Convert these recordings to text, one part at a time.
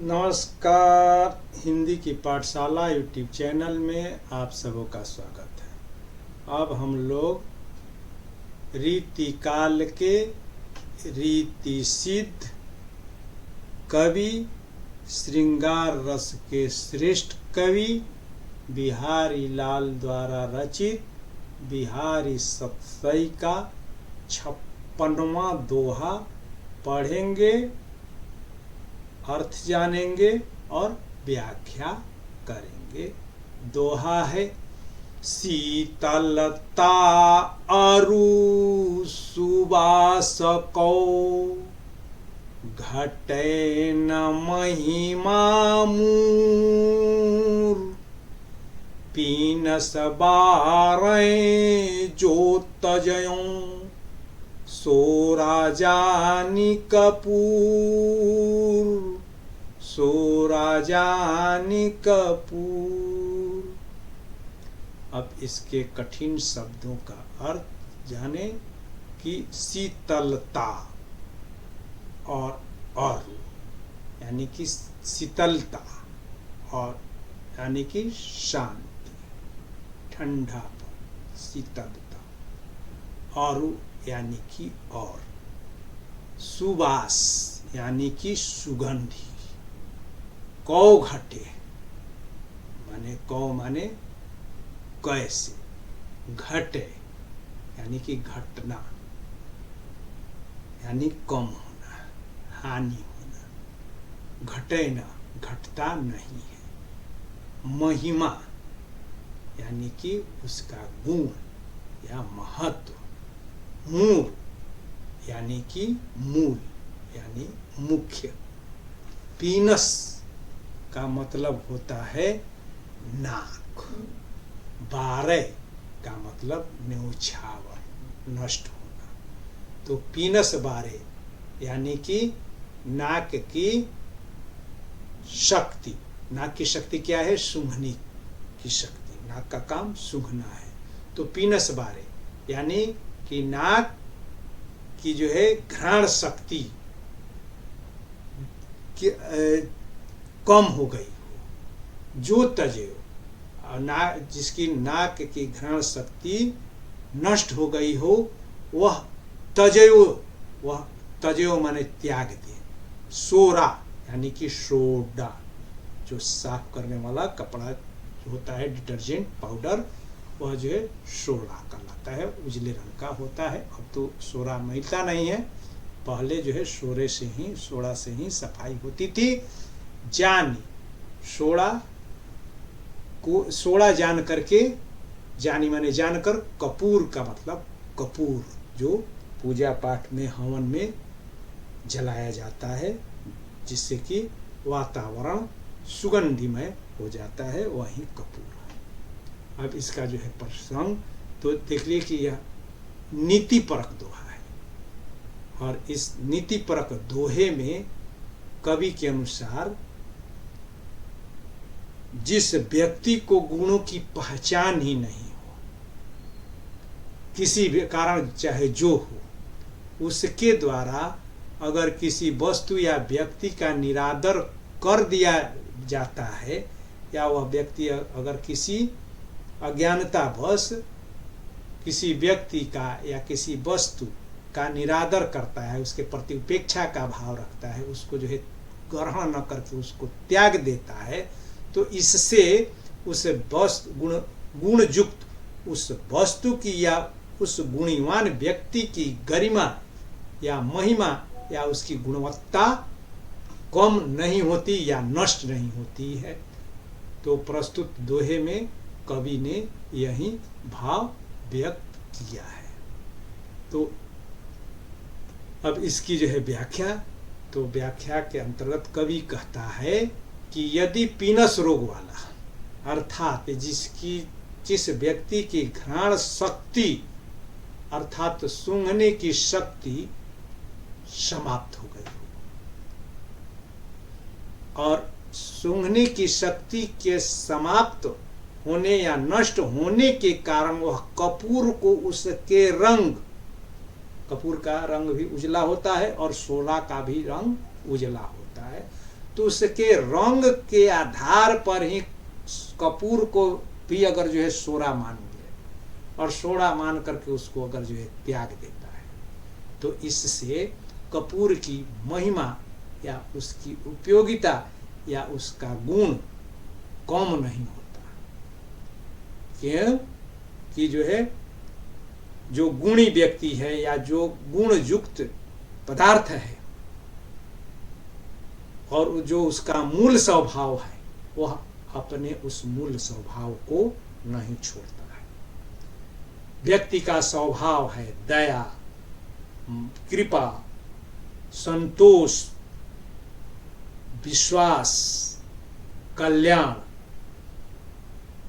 नमस्कार। हिंदी की पाठशाला यूट्यूब चैनल में आप सबों का स्वागत है। अब हम लोग रीतिकाल के रीति सिद्ध कवि, श्रृंगार रस के श्रेष्ठ कवि बिहारी लाल द्वारा रचित बिहारी सतसई का 56वां दोहा पढ़ेंगे, अर्थ जानेंगे और व्याख्या करेंगे। दोहा है, शीतलता अरु सुबास को घटे न महिमा मूर, पीनस बारें जो तजयों सो राजानी कपूर, सो राजानी कपूर। अब इसके कठिन शब्दों का अर्थ जाने कि शीतलता और यानी कि शीतलता और यानी कि शांति, ठंडापन, शीतलता, और यानी कि और, सुबास यानी कि सुगंधी, कौ घटे माने कौ माने कैसे, घटे यानी कि घटना यानी कम होना, हानि होना, घटे ना घटता नहीं है। महिमा यानी कि उसका गुण या महत्व, मूल यानी कि मूल यानी मुख्य, पीनस का मतलब होता है नाक, बारे का मतलब न्योछावर, नष्ट होना। तो पीनस बारे यानी कि नाक की शक्ति, नाक की शक्ति क्या है? सूंघने की शक्ति, नाक का काम सूंघना है। तो पीनस बारे यानी कि नाक की जो है घ्राण शक्ति कम हो गई हो, जो तजयो, जिसकी नाक की घ्राण शक्ति नष्ट हो गई हो, वह तजयो माने त्याग दे। सोरा यानी कि सोडा, जो साफ करने वाला कपड़ा जो होता है, डिटर्जेंट पाउडर, वह जो है सोडा कहलाता है, उजले रंग का होता है। अब तो सोडा मिलता नहीं है, पहले जो है सोडा से ही सफाई होती थी। जानी, सोडा जान करके, जानी माने जानकर, कपूर का मतलब कपूर, जो पूजा पाठ में हवन में जलाया जाता है, जिससे कि वातावरण सुगंधिमय हो जाता है, वही कपूर है। अब इसका जो है प्रसंग तो देख लिए कि यह नीति परक दोहा है, और इस नीति परक दोहे में कवि के अनुसार जिस व्यक्ति को गुणों की पहचान ही नहीं हो, किसी भी कारण चाहे जो हो, उसके द्वारा अगर किसी वस्तु या व्यक्ति का निरादर कर दिया जाता है, या वह व्यक्ति अगर किसी अज्ञानतावश किसी व्यक्ति का या किसी वस्तु का निरादर करता है, उसके प्रति उपेक्षा का भाव रखता है, उसको जो है ग्रहण न करके उसको त्याग देता है, तो इससे उस गुण युक्त उस वस्तु की या उस गुणवान व्यक्ति की गरिमा या महिमा या उसकी गुणवत्ता कम नहीं होती या नष्ट नहीं होती है। तो प्रस्तुत दोहे में कवि ने यही भाव व्यक्त किया है। तो अब इसकी जो है व्याख्या, तो व्याख्या के अंतर्गत कवि कहता है कि यदि पीनस रोग वाला, अर्थात जिस व्यक्ति की घ्राण शक्ति अर्थात सूंघने की शक्ति समाप्त हो गई हो, और सूंघने की शक्ति के समाप्त होने या नष्ट होने के कारण वह कपूर को उसके रंग, कपूर का रंग भी उजला होता है और सोना का भी रंग उजला होता है, तो उसके रंग के आधार पर ही कपूर को भी अगर जो है सोडा मान ले और सोडा मान करके उसको अगर जो है त्याग देता है, तो इससे कपूर की महिमा या उसकी उपयोगिता या उसका गुण कम नहीं होता। क्यों कि जो है जो गुणी व्यक्ति है या जो गुण युक्त पदार्थ है और जो उसका मूल स्वभाव है, वह अपने उस मूल स्वभाव को नहीं छोड़ता है। व्यक्ति का स्वभाव है दया, कृपा, संतोष, विश्वास, कल्याण,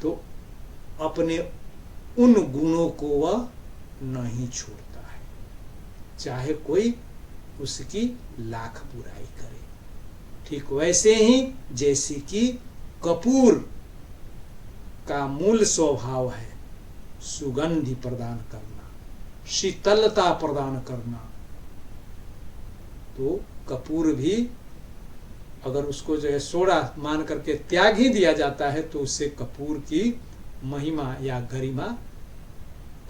तो अपने उन गुणों को वह नहीं छोड़ता है, चाहे कोई उसकी लाख बुराई करे। ठीक वैसे ही जैसे कि कपूर का मूल स्वभाव है सुगंधि प्रदान करना, शीतलता प्रदान करना, तो कपूर भी अगर उसको जो है सोडा मान करके त्याग ही दिया जाता है तो उससे कपूर की महिमा या गरिमा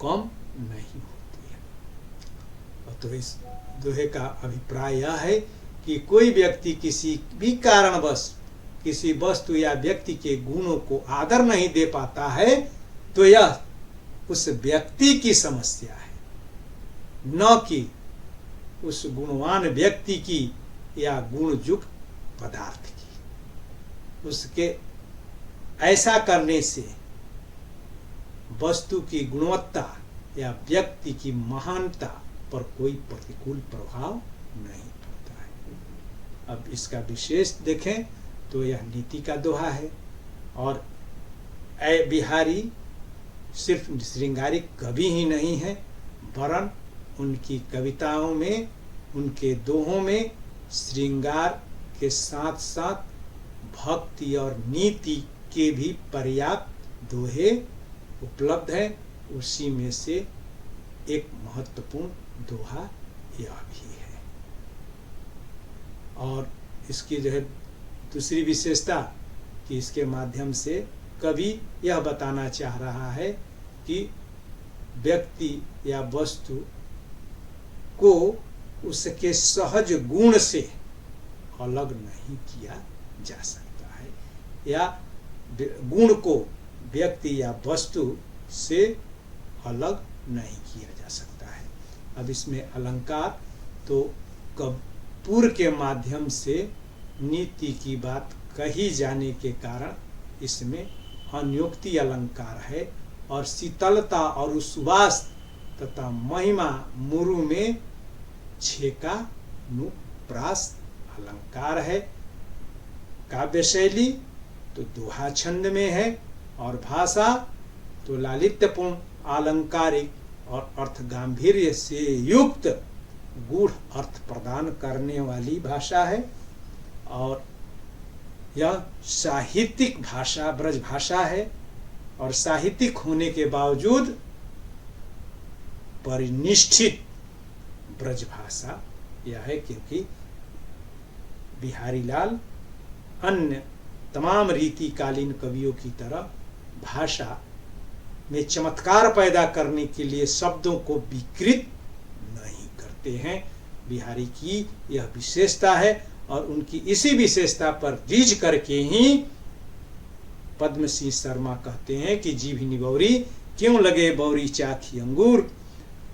कम नहीं होती है। तो इस दोहे का अभिप्राय यह है कि कोई व्यक्ति किसी भी कारणवश किसी वस्तु या व्यक्ति के गुणों को आदर नहीं दे पाता है तो यह उस व्यक्ति की समस्या है, न कि उस गुणवान व्यक्ति की या गुणयुक्त पदार्थ की। उसके ऐसा करने से वस्तु की गुणवत्ता या व्यक्ति की महानता पर कोई प्रतिकूल प्रभाव नहीं पड़ता है। अब इसका विशेष देखें तो यह नीति का दोहा है और ऐ बिहारी सिर्फ श्रृंगारिक कवि ही नहीं है, वरन उनकी कविताओं में, उनके दोहों में श्रृंगार के साथ साथ भक्ति और नीति के भी पर्याप्त दोहे उपलब्ध है। उसी में से एक महत्वपूर्ण दोहा यह भी है। और इसकी जो है दूसरी विशेषता कि इसके माध्यम से कवि यह बताना चाह रहा है कि व्यक्ति या वस्तु को उसके सहज गुण से अलग नहीं किया जा सकता है या गुण को व्यक्ति या वस्तु से अलग नहीं किया जा सकता है। अब इसमें अलंकार तो कपूर के माध्यम से नीति की बात कही जाने के कारण इसमें अन्योक्ति अलंकार है और शीतलता और सुवास तथा महिमा मुरु में छेका नुप्रास अलंकार है। काव्य शैली तो दोहा छंद में है और भाषा तो लालित्यपूर्ण, आलंकारिक और अर्थ गांभीर्य से युक्त गूढ़ अर्थ प्रदान करने वाली भाषा है। और यह साहित्यिक भाषा, ब्रज भाषा है और साहित्यिक होने के बावजूद परिनिष्ठित ब्रज भाषा यह है, क्योंकि बिहारी लाल अन्य तमाम रीतिकालीन कवियों की तरह भाषा में चमत्कार पैदा करने के लिए शब्दों को विकृत नहीं करते हैं। बिहारी की यह विशेषता है और उनकी इसी विशेषता पर रीझ करके ही पद्म सिंह शर्मा कहते हैं कि जीभ निबौरी क्यों लगे बौरी चाखी अंगूर।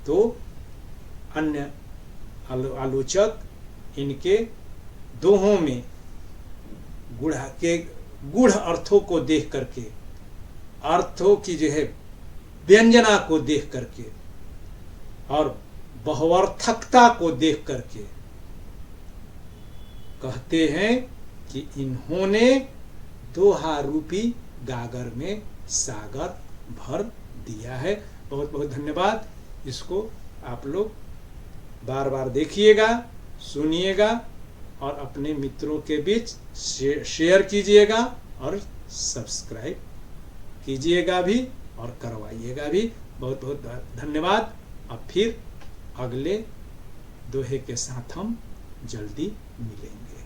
तो अन्य आलोचक इनके दोहों में गूढ़ अर्थों को देख करके, अर्थों की जो है व्यंजना को देख करके और बहुअर्थकता को देख करके कहते हैं कि इन्होंने दोहा रूपी गागर में सागर भर दिया है। बहुत बहुत धन्यवाद। इसको आप लोग बार बार देखिएगा, सुनिएगा और अपने मित्रों के बीच शेयर कीजिएगा और सब्सक्राइब कीजिएगा भी और करवाइएगा भी। बहुत बहुत धन्यवाद। अब फिर अगले दोहे के साथ हम जल्दी मिलेंगे।